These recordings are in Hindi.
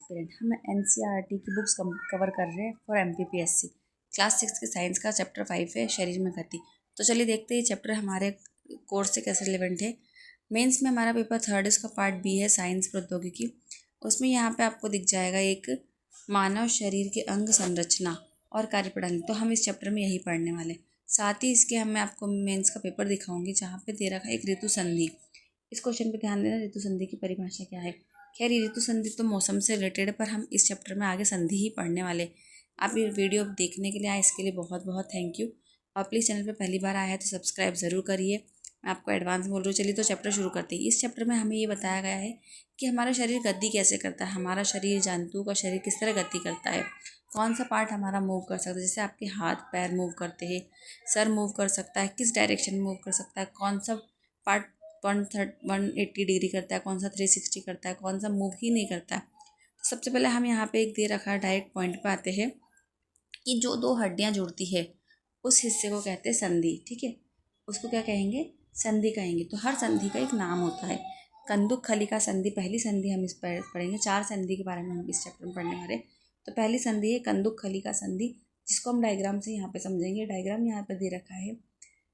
एस्पिरेंट। हम NCERT की बुक्स कवर कर रहे हैं फॉर MPPSC। क्लास 6 के साइंस का चैप्टर 5 है शरीर में गति। तो चलिए देखते हैं ये चैप्टर हमारे कोर्स से कैसे रिलेवेंट है। मेंस में हमारा पेपर 3 इसका पार्ट बी है साइंस प्रौद्योगिकी। उसमें यहाँ पे आपको दिख जाएगा एक मानव शरीर के अंग संरचना और कार्यप्रणाली। तो हम इस चैप्टर में यही पढ़ने वाले। साथ ही इसके मैं आपको मेंस का पेपर दिखाऊंगी जहाँ पे दे रखा है एक ऋतु संधि। इस क्वेश्चन पे ध्यान देना, ऋतु संधि की परिभाषा क्या है। खैर ये ऋतु संधि तो मौसम से रिलेटेड है, पर हम इस चैप्टर में आगे संधि ही पढ़ने वाले। आप ये वीडियो देखने के लिए आए, इसके लिए बहुत बहुत थैंक यू। और प्लीज़ चैनल पे पहली बार आया है तो सब्सक्राइब ज़रूर करिए। मैं आपको एडवांस बोल रही हूँ। चलिए तो चैप्टर शुरू करते हैं। इस चैप्टर में हमें ये बताया गया है कि हमारा शरीर गति कैसे करता है। हमारा शरीर, जंतु का शरीर किस तरह गति करता है, कौन सा पार्ट हमारा मूव कर सकता है। जैसे आपके हाथ पैर मूव करते हैं, सर मूव कर सकता है, किस डायरेक्शन में मूव कर सकता है, कौन सा पार्ट 180 डिग्री करता है, कौन सा 360 करता है, कौन सा मूव ही नहीं करता है। तो सबसे पहले हम यहाँ पे एक दे रखा है, डायरेक्ट पॉइंट पे आते हैं कि जो दो हड्डियाँ जुड़ती है उस हिस्से को कहते हैं संधि। ठीक है, उसको क्या कहेंगे, संधि कहेंगे। तो हर संधि का एक नाम होता है। कंदुक खलिका संधि पहली संधि हम इस पर पढ़ेंगे। 4 संधि के बारे में हम इस चैप्टर में पढ़ने वाले। तो पहली संधि है कंदुक खलिका संधि, जिसको हम डायग्राम से यहाँ पे समझेंगे। डायग्राम यहाँ पे दे रखा है।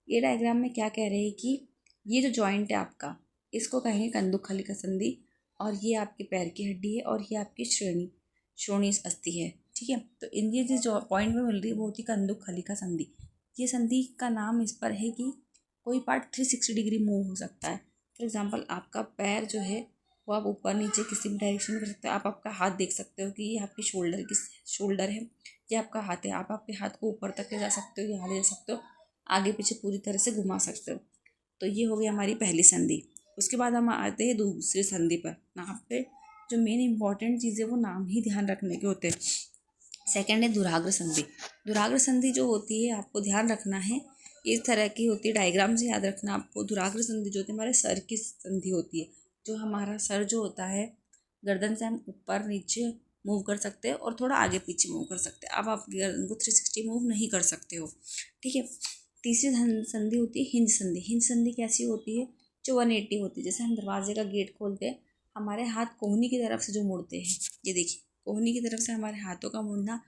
ये डायग्राम में क्या कह रहे हैं कि ये जो जॉइंट है आपका, इसको कहेंगे कंदुक खलिका संधि। और ये आपके पैर की हड्डी है और ये आपकी श्रोणि अस्थि है। ठीक है, तो इन ये जो पॉइंट में मिल रही है वो होती है कंदुक खलिका संधि। ये संधि का नाम इस पर है कि कोई पार्ट 360 डिग्री मूव हो सकता है। फॉर एग्जांपल आपका पैर जो है वो आप ऊपर नीचे किसी भी डायरेक्शन में कर सकते हो। आप आपका हाथ देख सकते हो कि ये आपकी शोल्डर है, ये आपका हाथ है। आप आपके हाथ को ऊपर तक ले जा सकते हो, यहाँ ले जा सकते हो, आगे पीछे पूरी तरह से घुमा सकते हो। तो ये हो गई हमारी पहली संधि। उसके बाद हम आते हैं दूसरी संधि पर। यहाँ पे जो मेन इंपॉर्टेंट चीज़ है वो नाम ही ध्यान रखने के होते हैं। सेकेंड है दुराग्र संधि। दुराग्र संधि जो होती है आपको ध्यान रखना है, इस तरह की होती है। डायग्राम से याद रखना आपको। दुराग्र संधि जो होती है हमारे सर की संधि होती है। जो हमारा सर जो होता है, गर्दन से हम ऊपर नीचे मूव कर सकते हैं और थोड़ा आगे पीछे मूव कर सकते हैं। अब आप गर्दन को 360 मूव नहीं कर सकते हो। ठीक है, तीसरी संधि होती है हिंज संधि। हिंज संधि कैसी होती है, जो 180 होती है। जैसे हम दरवाजे का गेट खोलते हैं, हमारे हाथ कोहनी की तरफ से जो मुड़ते हैं, ये देखिए कोहनी की तरफ से हमारे हाथों का मुड़ना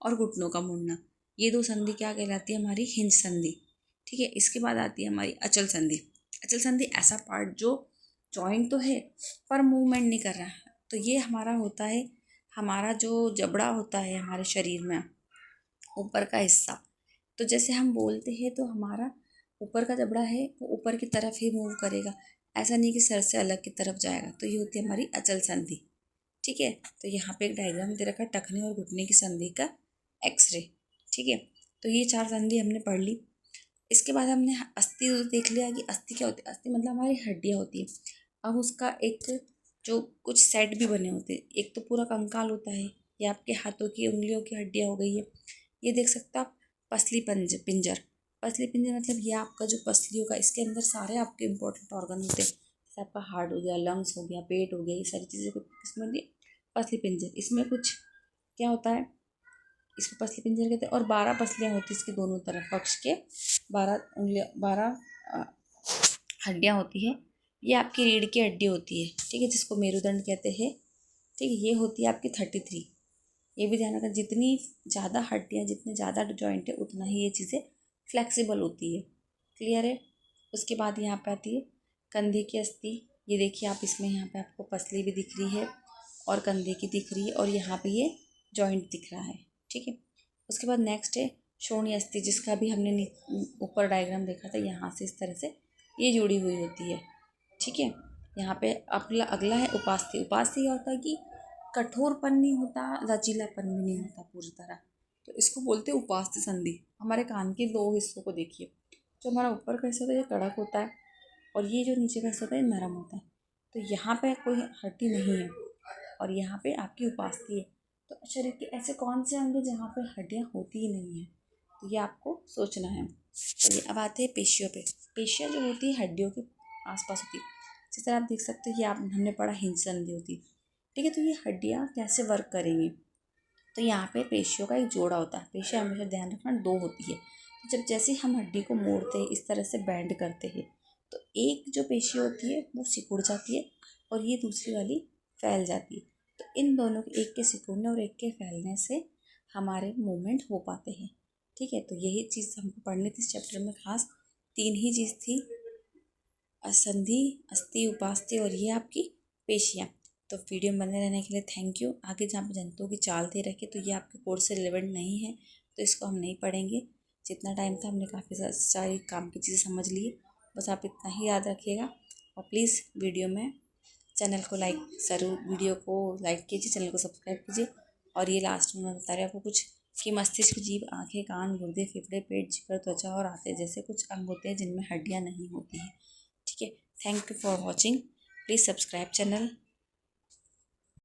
और घुटनों का मुड़ना, ये दो संधि क्या कहलाती है, हमारी हिंज संधि। ठीक है, इसके बाद आती है हमारी अचल संधि। अचल संधि ऐसा पार्ट जो जॉइंट तो है पर मूवमेंट नहीं कर रहा है। तो ये हमारा होता है, हमारा जो जबड़ा होता है हमारे शरीर में ऊपर का हिस्सा। तो जैसे हम बोलते हैं तो हमारा ऊपर का जबड़ा है वो ऊपर की तरफ ही मूव करेगा, ऐसा नहीं कि सर से अलग की तरफ जाएगा। तो ये होती है हमारी अचल संधि। ठीक है, तो यहाँ पे एक डायग्राम दे रखा है टखने और घुटने की संधि का एक्सरे। ठीक है, तो ये 4 संधि हमने पढ़ ली। इसके बाद हमने अस्थि देख लिया कि अस्थि क्या होती है। अस्थि मतलब हमारी हड्डियाँ होती है। अब उसका एक जो कुछ सेट भी बने होते हैं। एक तो पूरा कंकाल होता है, ये आपके हाथों की उंगलियों की हड्डियाँ हो गई है। ये देख सकते हो आप पसली पिंजर। पसली पिंजर मतलब ये आपका जो पसलियों का, इसके अंदर सारे आपके इंपॉर्टेंट ऑर्गन होते हैं। जैसे आपका हार्ट हो गया, लंग्स हो गया, पेट हो गया, ये सारी चीज़ें इसमें पसली पिंजर। इसमें कुछ क्या होता है, इसको पसली पिंजर कहते हैं। और 12 पसलियाँ होती है इसकी दोनों तरफ, पक्ष के 12 उंगलियाँ, 12 हड्डियाँ होती है। ये आपकी रीढ़ की हड्डी होती है। ठीक है, जिसको मेरुदंड कहते हैं। ठीक है, ये होती है आपकी 33। ये भी ध्यान रखना, जितनी ज़्यादा हड्डियाँ, जितने ज़्यादा जॉइंट है, उतना ही ये चीज़ें फ्लेक्सिबल होती है। क्लियर है। उसके बाद यहाँ पे आती है कंधे की अस्थि। ये देखिए आप, इसमें यहाँ पे आपको पसली भी दिख रही है और कंधे की दिख रही है और यहाँ पे ये जॉइंट दिख रहा है। ठीक है, उसके बाद नेक्स्ट है श्रोणि अस्थि, जिसका भी हमने ऊपर डायग्राम देखा था। यहाँ से इस तरह से ये जुड़ी हुई होती है। ठीक है, यहाँ पे अगला है उपास्थि। उपास्थि क्या होता है कि कठोरपन नहीं होता, लचीलापन भी नहीं होता पूरी तरह, तो इसको बोलते हैं उपास्थि संधि। हमारे कान के 2 हिस्सों को देखिए, जो हमारा ऊपर का हिस्सा होता है ये कड़क होता है और ये जो नीचे का हिस्सा होता है ये नरम होता है। तो यहाँ पे कोई हड्डी नहीं है और यहाँ पे आपकी उपास्थि है। तो शरीर के ऐसे कौन से अंग हैं जहाँ पे हड्डियाँ होती ही नहीं है, तो ये आपको सोचना है। चलिए अब आते हैं पेशियों पे। पेशियाँ जो होती है हड्डियों के आसपास होती है। जिस तरह आप देख सकते हो, ये हमने पढ़ा हिंज संधि होती है। ठीक है, तो ये हड्डियाँ कैसे वर्क करेंगी, तो यहाँ पे पेशियों का एक जोड़ा होता है। पेशियाँ हमेशा ध्यान रखना 2 होती है। तो जब जैसे हम हड्डी को मोड़ते हैं, इस तरह से बैंड करते हैं, तो एक जो पेशी होती है वो सिकुड़ जाती है और ये दूसरी वाली फैल जाती है। तो इन दोनों के, एक के सिकुड़ने और एक के फैलने से हमारे मूवमेंट हो पाते हैं। ठीक है, तो यही चीज़ हमको पढ़नी थी इस चैप्टर में। खास 3 ही चीज़ थी, असंधि, अस्थि, उपास्थि और ये आपकी पेशियाँ। तो वीडियो में बने रहने के लिए थैंक यू। आगे जहाँ पे जंतुओं की चाल दे रखी, तो ये आपके कोर्स से रिलेवेंट नहीं है, तो इसको हम नहीं पढ़ेंगे। जितना टाइम था हमने काफ़ी सारी काम की चीज़ें समझ ली। बस आप इतना ही याद रखिएगा और प्लीज़ वीडियो में चैनल को लाइक ज़रूर, वीडियो को लाइक कीजिए, चैनल को सब्सक्राइब कीजिए। और ये लास्ट में मैं बता रही हूँ आपको कुछ कि मस्तिष्क, जीभ, आँखें, कान, गुर्दे, फेफड़े, पेट, जिगर, त्वचा और आंतें जैसे कुछ अंग होते हैं जिनमें हड्डियाँ नहीं होती हैं। ठीक है, thank you for watching. Please subscribe channel.